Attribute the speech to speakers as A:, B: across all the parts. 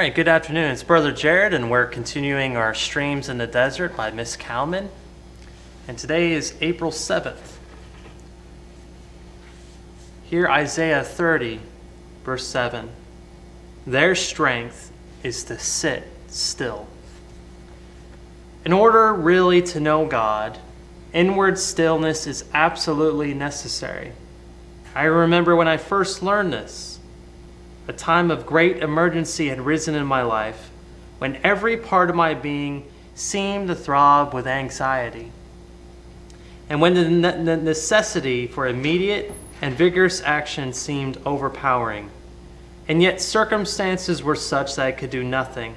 A: right, good afternoon. It's Brother Jarod, and we're continuing our Streams in the Desert by Miss Cowman. And today is April 7th. Hear Isaiah 30, verse 7. Their strength is to sit still. In order really to know God, inward stillness is absolutely necessary. I remember when I first learned this. A time of great emergency had risen in my life when every part of my being seemed to throb with anxiety. And when the necessity for immediate and vigorous action seemed overpowering. And yet circumstances were such that I could do nothing,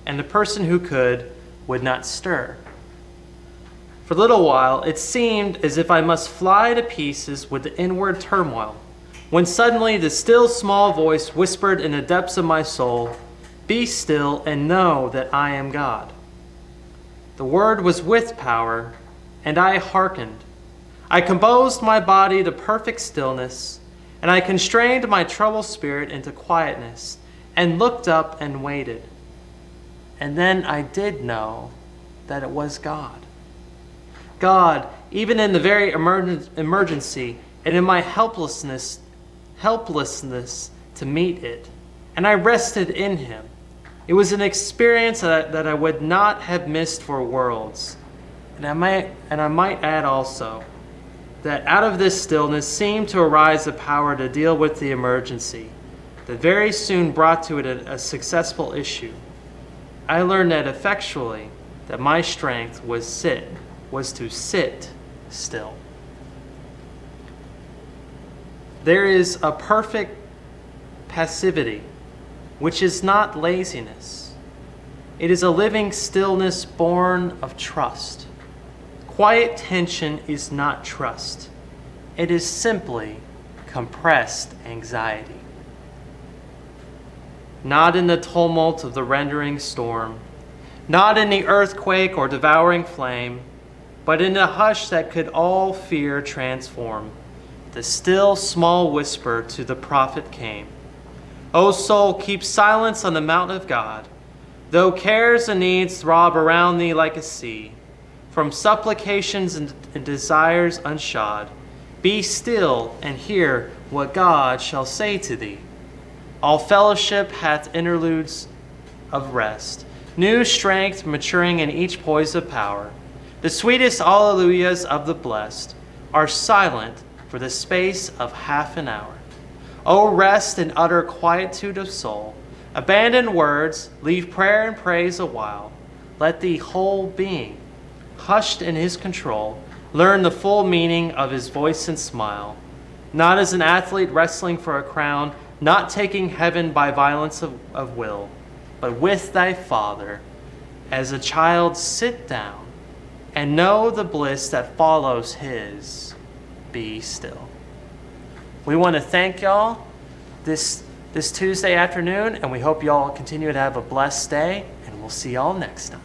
A: and the person who could would not stir. For a little while, it seemed as if I must fly to pieces with the inward turmoil, when suddenly the still small voice whispered in the depths of my soul, "Be still and know that I am God." The word was with power, and I hearkened. I composed my body to perfect stillness, and I constrained my troubled spirit into quietness, and looked up and waited. And then I did know that it was God. God, even in the very emergency, and in my helplessness to meet it, and I rested in him. It was an experience that I would not have missed for worlds. And I might add also that out of this stillness seemed to arise the power to deal with the emergency that very soon brought to it a successful issue. I learned that effectually that my strength was to sit still. There is a perfect passivity, which is not laziness. It is a living stillness born of trust. Quiet tension is not trust. It is simply compressed anxiety. Not in the tumult of the rending storm, not in the earthquake or devouring flame, but in the hush that could all fear transform. The still small whisper to the prophet came. O soul, keep silence on the mountain of God, though cares and needs throb around thee like a sea, from supplications and desires unshod. Be still and hear what God shall say to thee. All fellowship hath interludes of rest, new strength maturing in each poise of power. The sweetest alleluias of the blessed are silent for the space of half an hour. O rest in utter quietude of soul. Abandon words, leave prayer and praise a while. Let the whole being, hushed in his control, learn the full meaning of his voice and smile. Not as an athlete wrestling for a crown, not taking heaven by violence of will, but with thy Father, as a child sit down and know the bliss that follows his. Be still. We want to thank y'all this Tuesday afternoon, and we hope y'all continue to have a blessed day, and we'll see y'all next time.